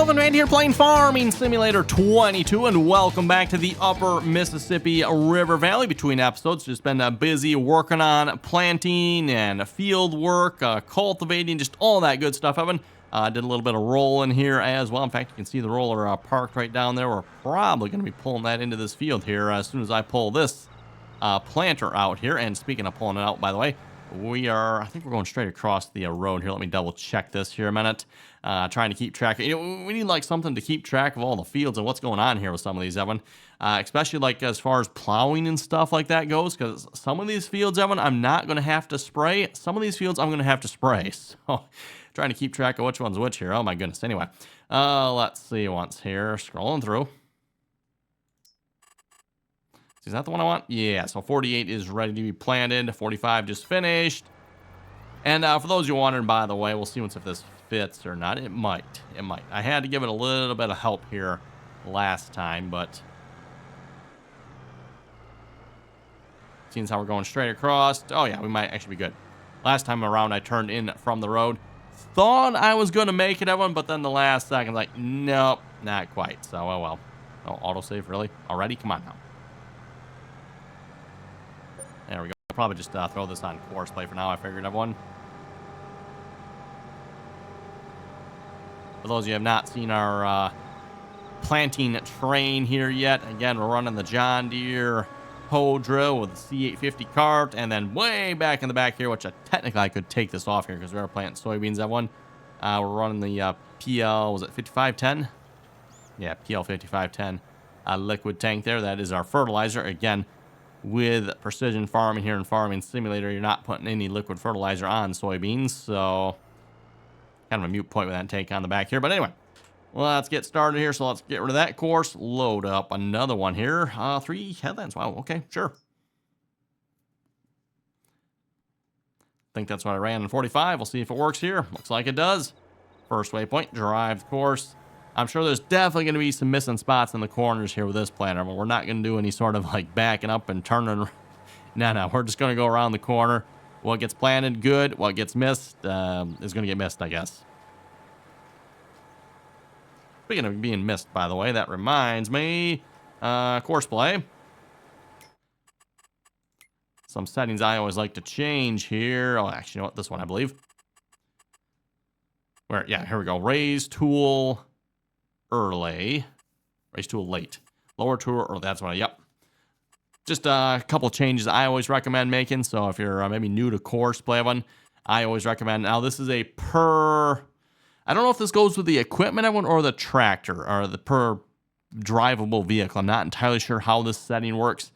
Elvin Rand here playing Farming Simulator 22, and welcome back to the Upper Mississippi River Valley. Between episodes, just been busy working on planting and field work, cultivating, just all that good stuff, Evan. Did a little bit of rolling here as well. In fact, you can see the roller parked right down there. We're probably going to be pulling that into this field here as soon as I pull this planter out here. And speaking of pulling it out, by the way, I think we're going straight across the road here. Let me double check this here a minute. Trying to keep track. We need like something to keep track of all the fields and what's going on here with some of these, Evan. Especially like as far as plowing and stuff like that goes, because some of these fields, Evan, I'm not going to have to spray. Some of these fields I'm going to have to spray. So trying to keep track of which one's which here. Oh my goodness. Anyway, let's see once here. Scrolling through. Is that the one I want? Yeah, so 48 is ready to be planted. 45 just finished. And for those of you wondering, by the way, we'll see once if this fits or not. It might. It might. I had to give it a little bit of help here last time, but seeing as how we're going straight across. Oh, yeah, we might actually be good. Last time around, I turned in from the road. Thought I was going to make it, Evan, but then the last second, like, nope, not quite. So, oh well. Oh, autosave, really? Already? Come on now. There we go. I'll probably just throw this on Courseplay for now, I figured, everyone. For those of you who have not seen our planting train here yet, again, we're running the John Deere hoe drill with the C850 cart, and then way back in the back here, which technically I could take this off here because we are planting soybeans, everyone. We're running the PL, was it 5510? Yeah, PL 5510 liquid tank there. That is our fertilizer. Again, with precision farming here in Farming Simulator, you're not putting any liquid fertilizer on soybeans, so kind of a mute point with that tank on the back here. But anyway, let's get started here. So let's get rid of that course, load up another one here. 3 headlands. Wow, okay, sure. Think that's what I ran in 45. We'll see if it works here. Looks like it does. First waypoint, drive the course. I'm sure there's definitely going to be some missing spots in the corners here with this planter, but we're not going to do any sort of like backing up and turning. No, we're just going to go around the corner. What gets planted, good. What gets missed is going to get missed, I guess. Speaking of being missed, by the way, that reminds me, Courseplay. Some settings I always like to change here. Oh, actually, you know what? This one, I believe. Yeah, here we go. Raise tool early. Raise tool late. Lower tool early. That's what yep. Just a couple changes I always recommend making. So if you're maybe new to Courseplay one, I always recommend. Now, this is a per... I don't know if this goes with the equipment or the tractor or the per drivable vehicle. I'm not entirely sure how this setting works.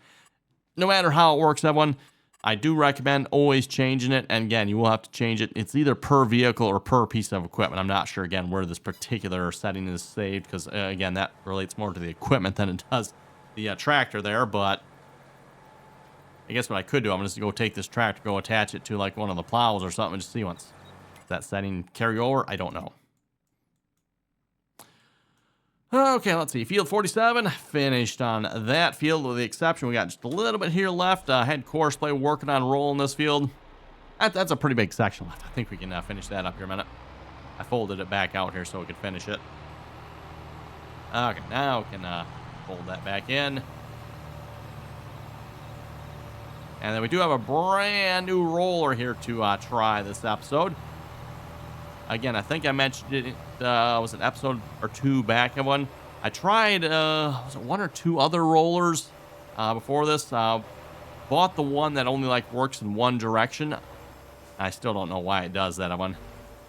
No matter how it works, everyone, I do recommend always changing it. And again, you will have to change it. It's either per vehicle or per piece of equipment. I'm not sure, again, where this particular setting is saved because, again, that relates more to the equipment than it does the tractor there. But I guess what I could do, I'm just going to go take this tractor, go attach it to like one of the plows or something, and just see once that setting carry over. I don't know. Okay, let's see. Field 47 finished on that field with the exception. We got just a little bit here left. Had Courseplay working on rolling this field. That's a pretty big section left. I think we can finish that up here a minute. I folded it back out here so we could finish it. Okay, now we can fold that back in. And then we do have a brand new roller here to try this episode. Again, I think I mentioned it, was an episode or two back of one. I tried, was it 1 or 2 other rollers before this. Bought the one that only like works in one direction. I still don't know why it does that one.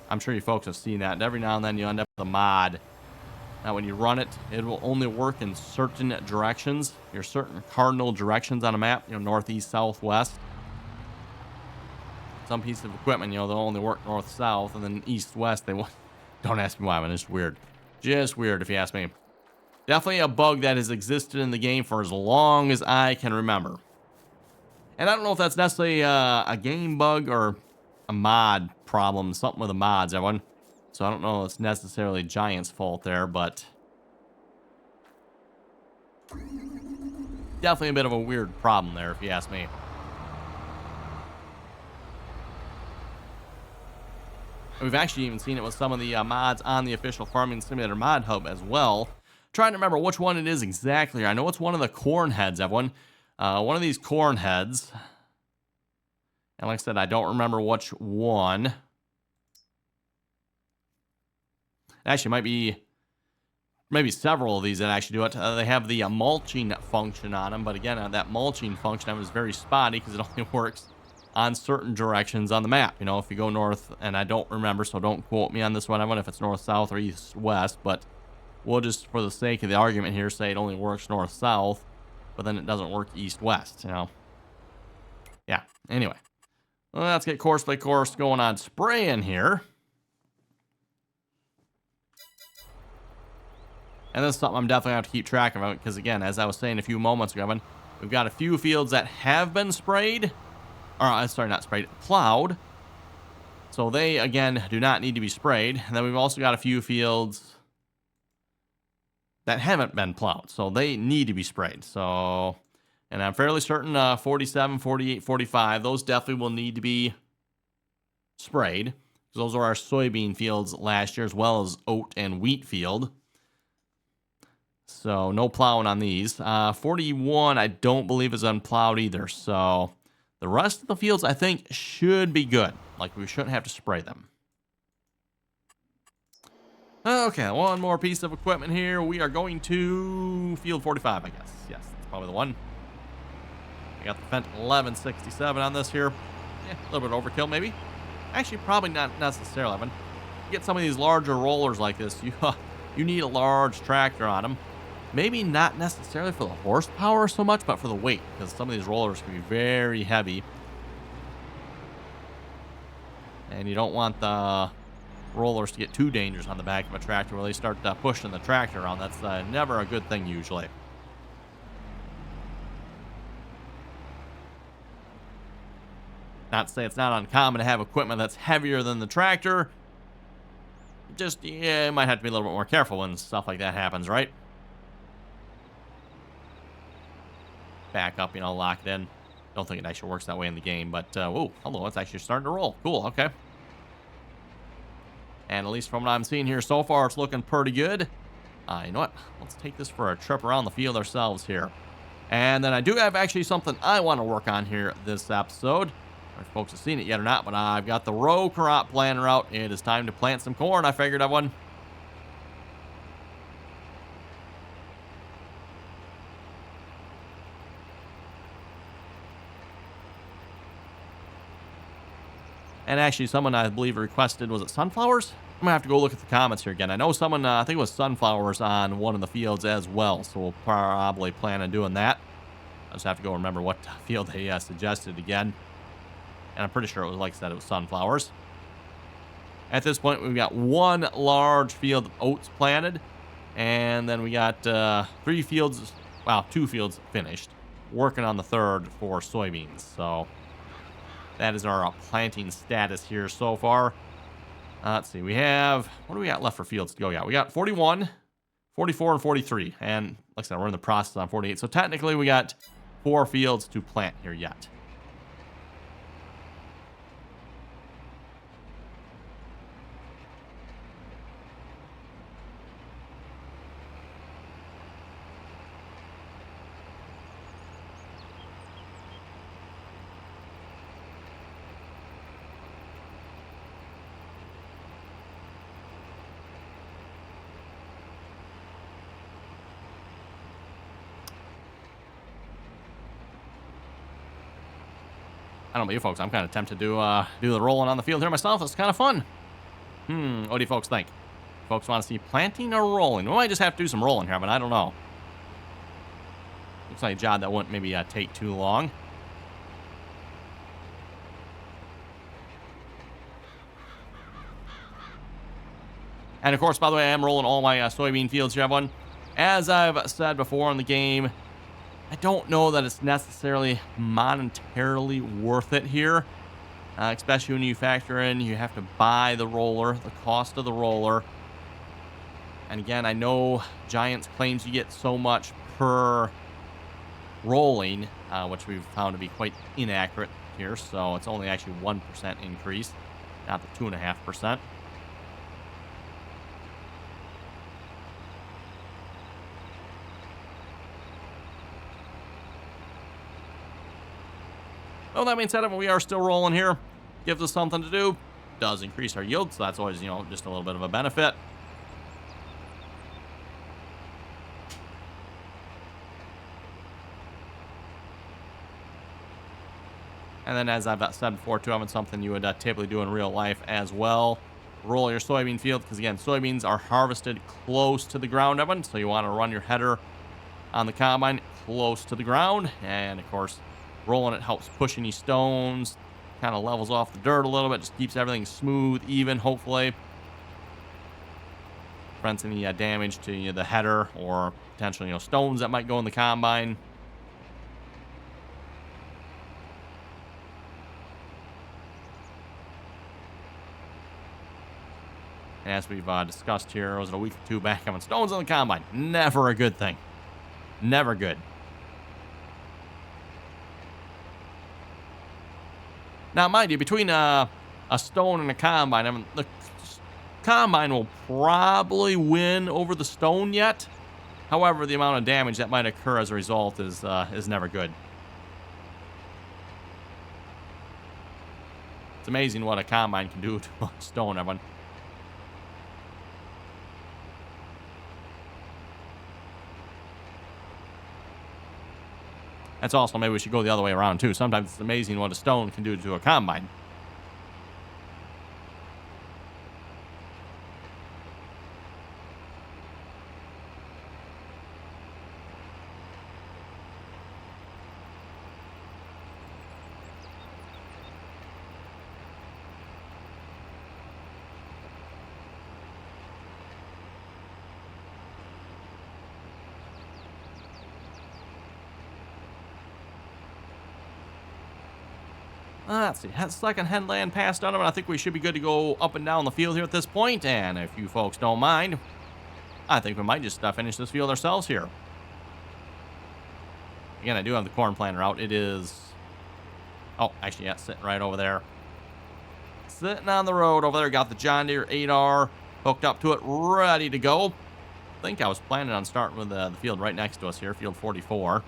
I'm sure you folks have seen that. And every now and then you end up with a mod. Now when you run it, it will only work in certain directions. Your certain cardinal directions on a map, north, east, south, west. Some piece of equipment, they'll only work north-south, and then east-west, they won't. Don't ask me why, man. It's weird. Just weird, if you ask me. Definitely a bug that has existed in the game for as long as I can remember. And I don't know if that's necessarily a game bug or a mod problem. Something with the mods, everyone. So I don't know if it's necessarily Giant's fault there, but definitely a bit of a weird problem there, if you ask me. We've actually even seen it with some of the mods on the official Farming Simulator mod hub as well. Trying to remember which one it is exactly. I know it's one of the corn heads, everyone. One of these corn heads. And like I said, I don't remember which one. Actually, might be maybe several of these that actually do it. They have the mulching function on them. But again, that mulching function is very spotty because it only works on certain directions on the map. You know, if you go north, and I don't remember, so don't quote me on this one. I wonder if it's north, south, or east, west. But we'll just, for the sake of the argument here, say it only works north, south. But then it doesn't work east, west, you know. Yeah, anyway. Well, let's get Courseplay course going on spraying here. And this is something I'm definitely going to have to keep track of, because again, as I was saying a few moments ago, we've got a few fields that have been sprayed. Or, sorry, not sprayed, plowed. So they, again, do not need to be sprayed. And then we've also got a few fields that haven't been plowed. So they need to be sprayed. So, and I'm fairly certain 47, 48, 45, those definitely will need to be sprayed. Those are our soybean fields last year, as well as oat and wheat field. So no plowing on these. 41, I don't believe is unplowed either. So the rest of the fields, I think, should be good. Like, we shouldn't have to spray them. Okay, one more piece of equipment here. We are going to field 45, I guess. Yes, that's probably the one. I got the Fent 1167 on this here. Yeah, a little bit of overkill, maybe. Actually, probably not necessarily. When you get some of these larger rollers like this, you need a large tractor on them. Maybe not necessarily for the horsepower so much, but for the weight, because some of these rollers can be very heavy. And you don't want the rollers to get too dangerous on the back of a tractor where they start pushing the tractor around. That's never a good thing usually. Not to say it's not uncommon to have equipment that's heavier than the tractor. Just, yeah, you might have to be a little bit more careful when stuff like that happens, right? Back up, you know, lock it in. Don't think it actually works that way in the game, but, whoa, hello, it's actually starting to roll. Cool, okay. And at least from what I'm seeing here so far, it's looking pretty good. You know what? Let's take this for a trip around the field ourselves here. And then I do have actually something I want to work on here this episode. If folks have seen it yet or not, but I've got the row crop planter out. It is time to plant some corn. I figured I would. And actually, someone I believe requested, was it sunflowers? I'm going to have to go look at the comments here again. I know someone, I think it was sunflowers on one of the fields as well, so we'll probably plan on doing that. I just have to go remember what field they suggested again. And I'm pretty sure it was, like I said, it was sunflowers. At this point, we've got one large field of oats planted. And then we got 3 fields, well, 2 fields finished. Working on the third for soybeans. So that is our planting status here so far. Let's see, we have, what do we got left for fields to go? Yeah, we got 41, 44, and 43. And like I said, we're in the process on 48. So technically, we got 4 fields to plant here yet. I don't know about you folks. I'm kind of tempted to do the rolling on the field here myself. It's kind of fun. What do you folks think? Folks want to see planting or rolling? We might just have to do some rolling here, but I don't know. Looks like a job that wouldn't maybe take too long. And of course, by the way, I am rolling all my soybean fields here, everyone. As I've said before in the game, I don't know that it's necessarily monetarily worth it here, especially when you factor in you have to buy the roller, the cost of the roller. And again, I know Giants claims you get so much per rolling, which we've found to be quite inaccurate here. So it's only actually 1% increase. Not the 2.5%. Well, that being said, we are still rolling here. Gives us something to do. Does increase our yield, so that's always, just a little bit of a benefit. And then, as I've said before, too, having something you would typically do in real life as well. Roll your soybean field, because, again, soybeans are harvested close to the ground, Evan. So you want to run your header on the combine close to the ground. And, of course, rolling it helps push any stones, kind of levels off the dirt a little bit, just keeps everything smooth, even, hopefully. Prevents any damage to the header or potential, stones that might go in the combine. And as we've discussed here, was it a week or two back, having stones on the combine? Never a good thing. Never good. Now, mind you, between a stone and a combine, I mean, the combine will probably win over the stone yet. However, the amount of damage that might occur as a result is never good. It's amazing what a combine can do to a stone, everyone. That's also, maybe we should go the other way around, too. Sometimes it's amazing what a stone can do to a combine. Let's see. Second headland passed on him, and I think we should be good to go up and down the field here at this point. And if you folks don't mind, I think we might just finish this field ourselves here. Again, I do have the corn planter out. It is... Oh, actually, yeah, sitting right over there. Sitting on the road over there. Got the John Deere 8R hooked up to it, ready to go. I think I was planning on starting with the field right next to us here, field 44.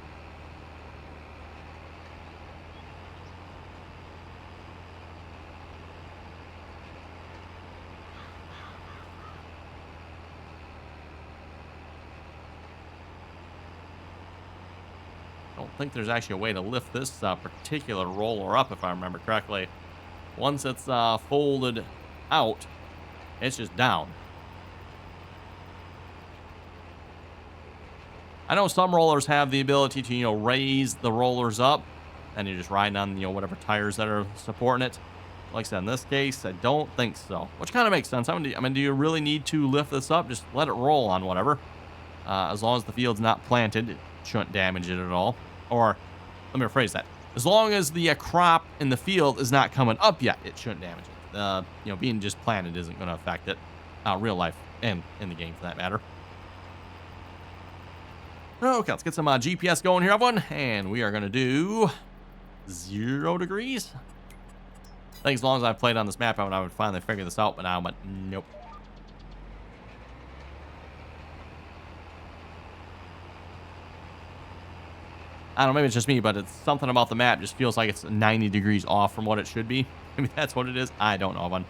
I think there's actually a way to lift this particular roller up, if I remember correctly. Once it's folded out, it's just down. I know some rollers have the ability to, raise the rollers up, and you're just riding on, whatever tires that are supporting it. Like I said, in this case, I don't think so. Which kind of makes sense. I mean, do you really need to lift this up? Just let it roll on whatever. As long as the field's not planted, it shouldn't damage it at all. Or, let me rephrase that. As long as the crop in the field is not coming up yet, it shouldn't damage it. Being just planted isn't going to affect it. Real life and in the game, for that matter. Okay, let's get some GPS going here, everyone. And we are going to do 0 degrees. I think as long as I've played on this map, I would finally figure this out, but now I'm nope. I don't know, maybe it's just me, but it's something about the map just feels like it's 90 degrees off from what it should be. Maybe that's what it is. I don't know, man.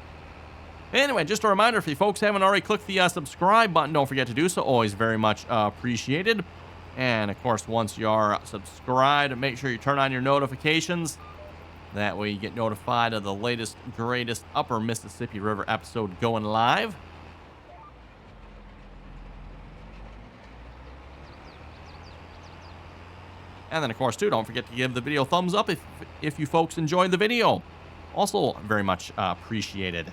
Anyway, just a reminder, if you folks haven't already clicked the subscribe button, don't forget to do so. Always very much appreciated. And, of course, once you are subscribed, make sure you turn on your notifications. That way you get notified of the latest, greatest Upper Mississippi River episode going live. And then, of course, too, don't forget to give the video a thumbs up if you folks enjoyed the video. Also, very much appreciated.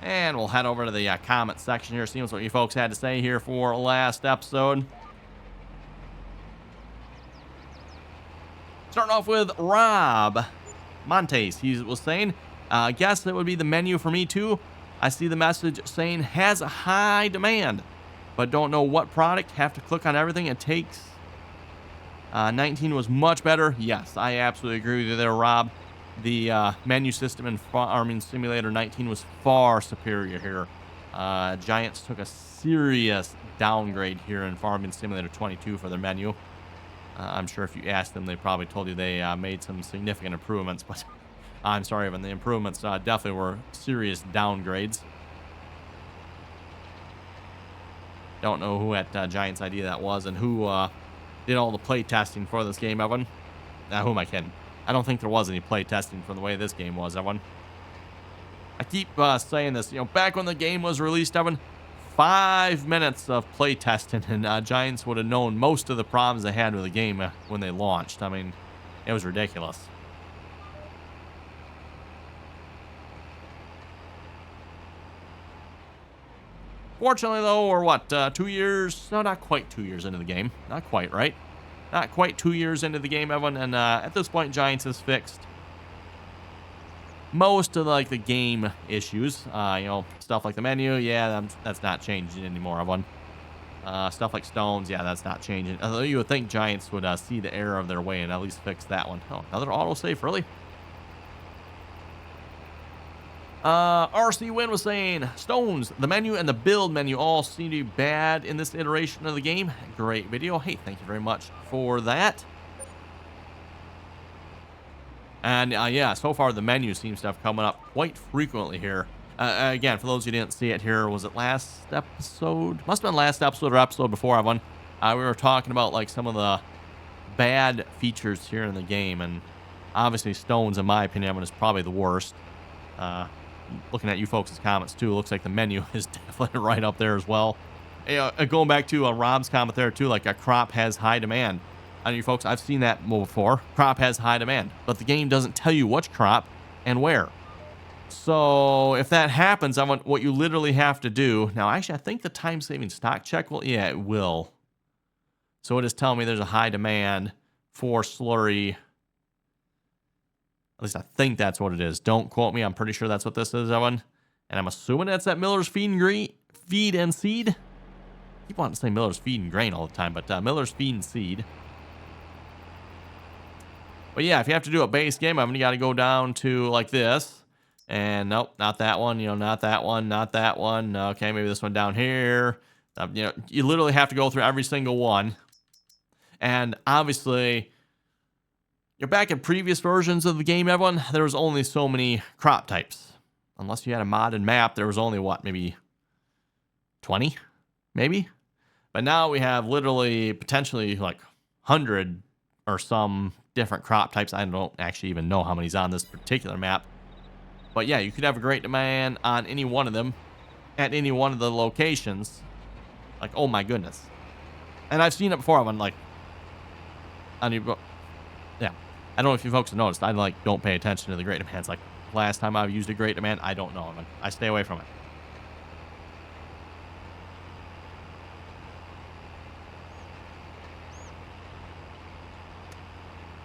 And we'll head over to the comment section here, see what you folks had to say here for last episode. Starting off with Rob Montes. He was saying, I guess it would be the menu for me too. I see the message saying has a high demand, but don't know what product. Have to click on everything. It takes 19 was much better. Yes, I absolutely agree with you there, Rob. The menu system in Farming Simulator 19 was far superior here. Giants took a serious downgrade here in Farming Simulator 22 for their menu. I'm sure if you asked them, they probably told you they made some significant improvements, but I'm sorry, Evan, the improvements definitely were serious downgrades. Don't know who at Giants idea that was and who did all the play testing for this game, Evan. Now, who am I kidding? I don't think there was any play testing for the way this game was, Evan. I keep saying this, back when the game was released, Evan, 5 minutes of play testing, and Giants would have known most of the problems they had with the game when they launched. I mean, it was ridiculous. Fortunately, though, we're what, 2 years? No, not quite 2 years into the game. Not quite, right? Not quite 2 years into the game, Evan, and at this point, Giants has fixed most of the game issues. Stuff like the menu, yeah, that's not changing anymore, Evan. Stuff like stones, yeah, that's not changing. Although you would think Giants would see the error of their way and at least fix that one. Oh, another autosave, really? RC Win was saying, stones, the menu and the build menu all seem to be bad in this iteration of the game. Great video. Hey, thank you very much for that. And yeah, so far the menu seems to have coming up quite frequently here. Again, for those who didn't see it here, was it last episode? Must have been last episode or episode before, Evan. We were talking about some of the bad features here in the game, and obviously stones, in my opinion, Evan, is probably the worst. Looking at you folks' comments too, looks like the menu is definitely right up there as well. Going back to Rob's comment there too, a crop has high demand. I know you folks, I've seen that before. Crop has high demand, but the game doesn't tell you which crop and where. So if that happens, what you literally have to do now. Actually, I think the time-saving stock check will. Yeah, it will. So it is telling me there's a high demand for slurry. At least I think that's what it is. Don't quote me. I'm pretty sure that's what this is, Evan. And I'm assuming that's at Miller's Feed and Seed. I keep wanting to say Miller's Feed and Grain all the time, but Miller's Feed and Seed. But yeah, if you have to do a base game, Evan, you got to go down to like this. And nope, not that one. Not that one. Not that one. Okay, maybe this one down here. You literally have to go through every single one. And obviously, you're back in previous versions of the game, everyone. There was only so many crop types. Unless you had a modded map, there was only, what, maybe 20? Maybe? But now we have literally, potentially, 100 or some different crop types. I don't actually even know how many's on this particular map. But yeah, you could have a great demand on any one of them at any one of the locations. Oh my goodness. And I've seen it before. I'm yeah. I don't know if you folks have noticed. I don't pay attention to the great demands. Last time I've used a great demand, I don't know. I stay away from it.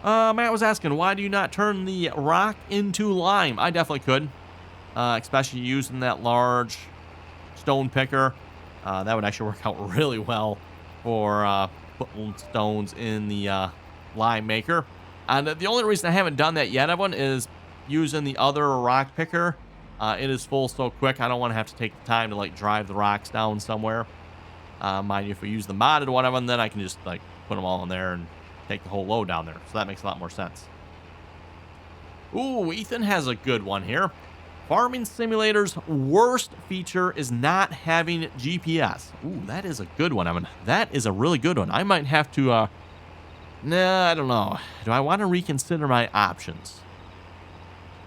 Matt was asking, why do you not turn the rock into lime? I definitely could, especially using that large stone picker. That would actually work out really well for putting stones in the lime maker. And the only reason I haven't done that yet, everyone, is using the other rock picker. It is full so quick. I don't want to have to take the time to drive the rocks down somewhere. Mind you, if we use the modded one of them, then I can just put them all in there and take the whole load down there. So that makes a lot more sense. Ooh, Ethan has a good one here. Farming Simulator's worst feature is not having GPS. Ooh, that is a good one. That is a really good one. I might have to, nah, I don't know. Do I want to reconsider my options?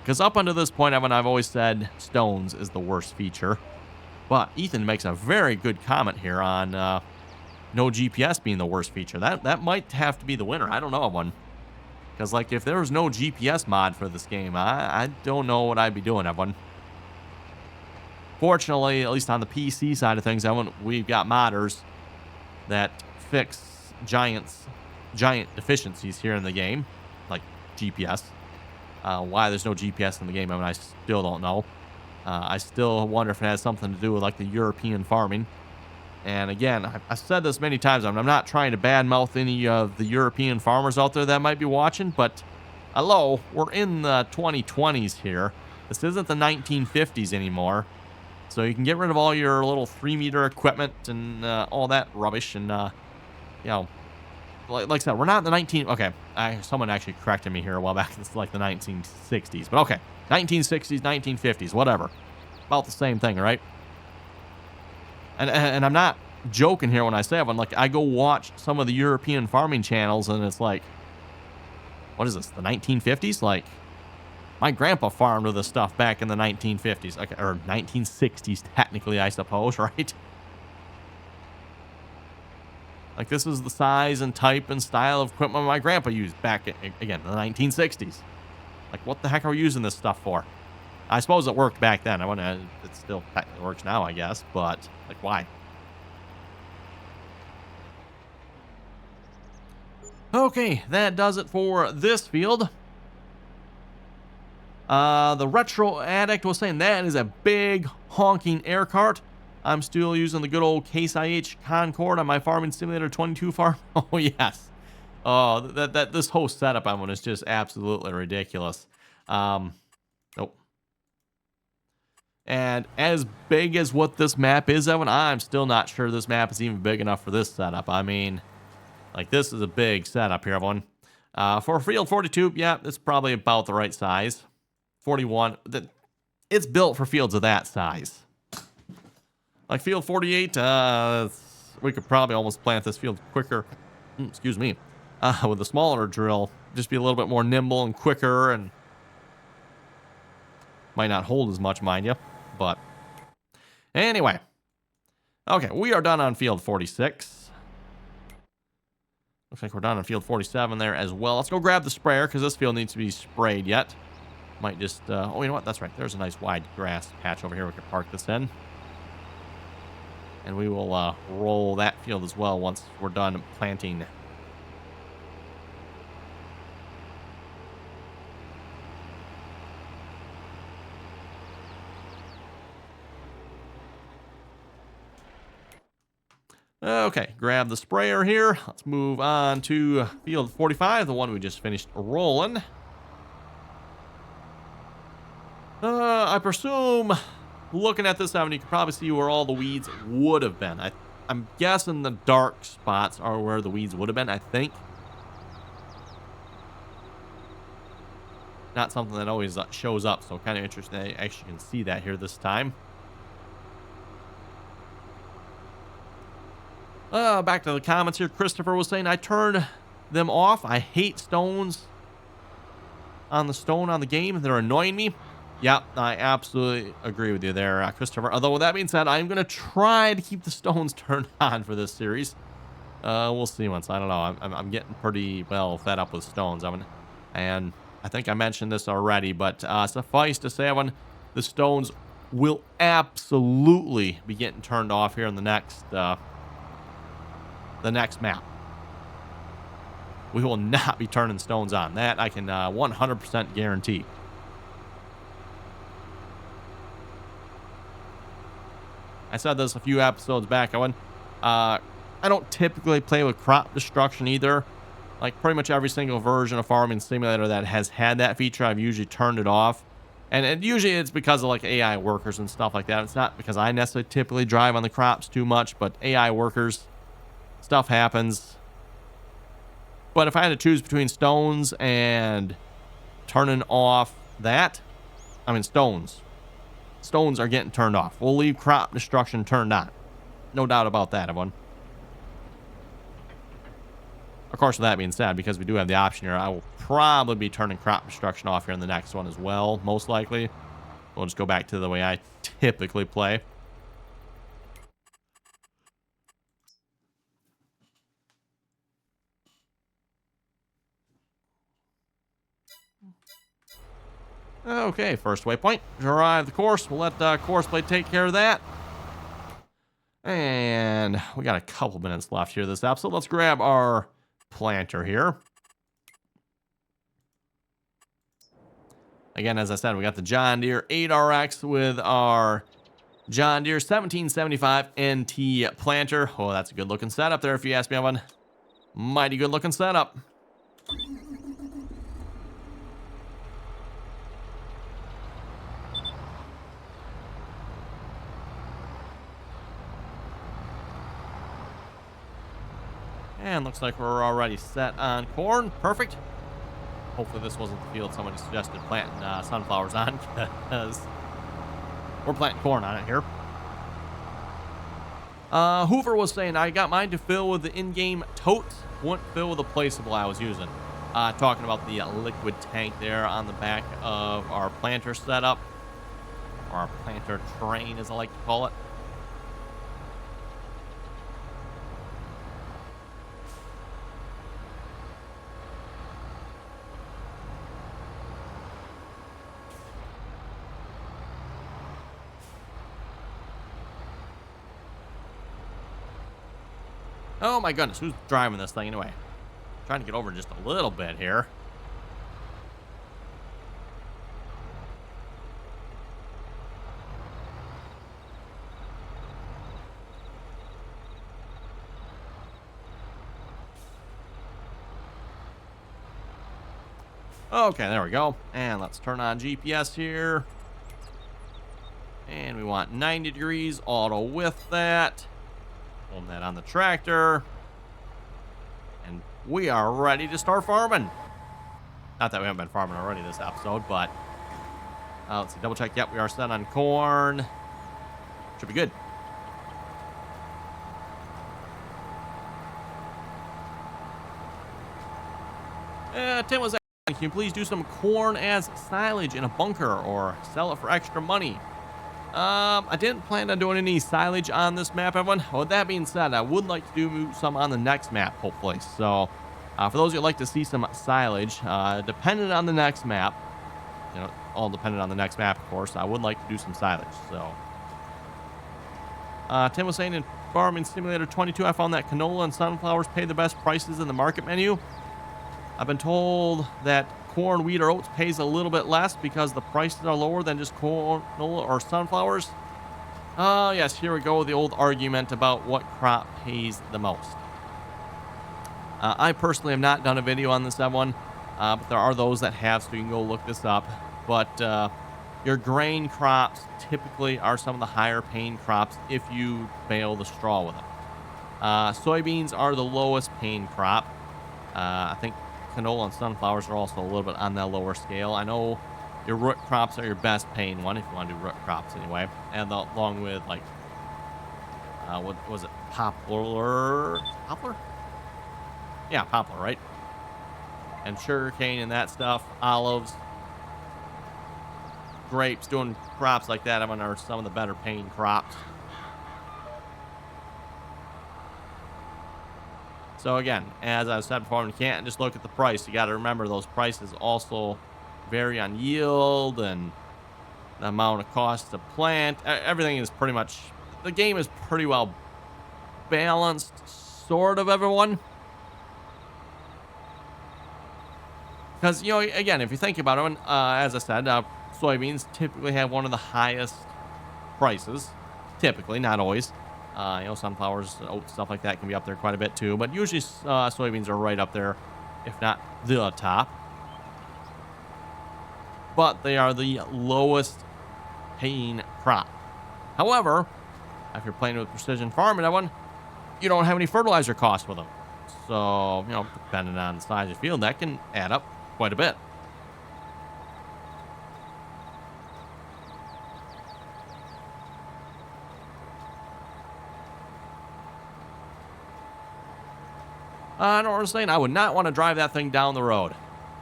Because up until this point, I've always said stones is the worst feature. But Ethan makes a very good comment here on no GPS being the worst feature. That might have to be the winner. I don't know one. Because, if there was no GPS mod for this game, I don't know what I'd be doing, everyone. Fortunately, at least on the PC side of things, we've got modders that fix giant deficiencies here in the game, like GPS. Why there's no GPS in the game, I mean, I still don't know. I still wonder if it has something to do with like the European farming. And again, I've said this many times. I'm not trying to badmouth any of the European farmers out there that might be watching, but hello, we're in the 2020s here. This isn't the 1950s anymore. So you can get rid of all your little 3-meter equipment and all that rubbish. And, you know, like I said, we're not in the Okay, someone actually corrected me here a while back. It's like the 1960s. But okay, 1960s, 1950s, whatever. About the same thing, right? And I'm not joking here when I say it. I'm like, I go watch some of the European farming channels, and it's like, what is this, the 1950s? Like, my grandpa farmed with this stuff back in the 1950s, okay, or 1960s, technically, I suppose, right? Like, this is the size and type and style of equipment my grandpa used back, again, in the 1960s. Like, what the heck are we using this stuff for? I suppose it worked back then. It still technically works now, I guess, but, like, why? Okay, that does it for this field. The Retro Addict was saying that is a big honking air cart. I'm still using the good old Case IH Concord on my Farming Simulator 22 farm. Oh, yes. Oh, this whole setup on one is just absolutely ridiculous. Nope. And as big as what this map is, Evan, I'm still not sure this map is even big enough for this setup. I mean, like, this is a big setup here, everyone. For field 42, yeah, it's probably about the right size. 41, it's built for fields of that size. Like field 48, we could probably almost plant this field quicker. Excuse me. With a smaller drill, just be a little bit more nimble and quicker, and might not hold as much, mind you. But anyway, okay, we are done on field 46. Looks like we're done on field 47 there as well. Let's go grab the sprayer because this field needs to be sprayed yet. Might just, oh, you know what? That's right. There's a nice wide grass patch over here we can park this in. And we will roll that field as well once we're done planting. Okay, grab the sprayer here. Let's move on to field 45, the one we just finished rolling. I presume, looking at this avenue, you can probably see where all the weeds would have been. I'm guessing the dark spots are where the weeds would have been, I think. Not something that always shows up, so kind of interesting. I actually can see that here this time. Back to the comments here. Christopher was saying, I turned them off. I hate stones on the stone on the game. They're annoying me. Yep, I absolutely agree with you there, Christopher. Although, with that being said, I'm going to try to keep the stones turned on for this series. We'll see once. I don't know. I'm getting pretty well fed up with stones. And I think I mentioned this already, but suffice to say, the stones will absolutely be getting turned off here in the next map. We will not be turning stones on. That I can 100% guarantee. I said this a few episodes back, Owen. I don't typically play with crop destruction either. Like, pretty much every single version of Farming Simulator that has had that feature, I've usually turned it off. And usually it's because of, like, AI workers and stuff like that. It's not because I necessarily typically drive on the crops too much, but AI workers, stuff happens. But if I had to choose between stones and turning off that, I mean, stones are getting turned off. We'll leave crop destruction turned on. No doubt about that, everyone. Of course, with that being said, because we do have the option here, I will probably be turning crop destruction off here in the next one as well, most likely. We'll just go back to the way I typically play. Okay, first waypoint. Drive the course. We'll let Courseplay take care of that. And we got a couple minutes left here this episode. Let's grab our planter here. Again, as I said, we got the John Deere 8RX with our John Deere 1775 NT planter. Oh, that's a good looking setup there if you ask me, Evan. Mighty good looking setup. And looks like we're already set on corn. Perfect. Hopefully this wasn't the field somebody suggested planting sunflowers on, because we're planting corn on it here. Hoover was saying, I got mine to fill with the in-game totes, wouldn't fill with the placeable I was using. Talking about the liquid tank there on the back of our planter setup, or our planter train as I like to call it. Oh my goodness, who's driving this thing anyway? Trying to get over just a little bit here. Okay, there we go. And let's turn on GPS here. And we want 90 degrees auto with that. Hold that on the tractor. And we are ready to start farming. Not that we haven't been farming already this episode, but let's see, double check. Yep, we are set on corn. Should be good. Tim was asking, can you please do some corn as silage in a bunker or sell it for extra money? I didn't plan on doing any silage on this map, everyone. With that being said, I would like to do some on the next map, hopefully. So, for those of you who'd like to see some silage, dependent on the next map, you know, all dependent on the next map, of course, I would like to do some silage. So, Tim was saying in Farming Simulator 22, I found that canola and sunflowers pay the best prices in the market menu. I've been told that corn, wheat, or oats pays a little bit less because the prices are lower than just corn, canola, or sunflowers. Yes, here we go, the old argument about what crop pays the most. I personally have not done a video on this one, but there are those that have, so you can go look this up. But your grain crops typically are some of the higher paying crops if you bale the straw with them. Soybeans are the lowest paying crop. I think canola and sunflowers are also a little bit on that lower scale. I know your root crops are your best paying one if you want to do root crops anyway, and along with like what was it, poplar? Yeah, poplar, right? And sugarcane and that stuff, olives, grapes, doing crops like that are some of the better paying crops. So again, as I said before, you can't just look at the price. You got to remember those prices also vary on yield and the amount of cost to plant. Everything is pretty much, the game is pretty well balanced, sort of, everyone. Because, you know, again, if you think about it, as I said, soybeans typically have one of the highest prices. Typically, not always. You know, sunflowers, oats, stuff like that can be up there quite a bit too. But usually soybeans are right up there, if not the top. But they are the lowest paying crop. However, if you're playing with precision farming, you don't have any fertilizer costs with them. So, you know, depending on the size of the field, that can add up quite a bit. I don't understand. I would not want to drive that thing down the road.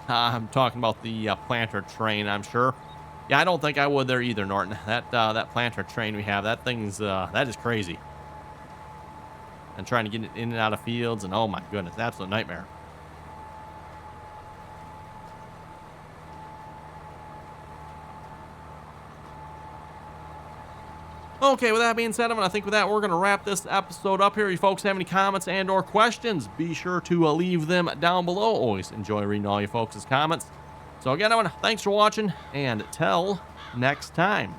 I'm talking about the planter train, I'm sure. Yeah, I don't think I would there either, Norton. That planter train we have, that thing's that is crazy. And trying to get it in and out of fields, and oh my goodness, absolute nightmare. Okay, with that being said, I think with that, we're going to wrap this episode up here. If you folks have any comments and or questions, be sure to leave them down below. Always enjoy reading all you folks' comments. So again, everyone, thanks for watching, and till next time.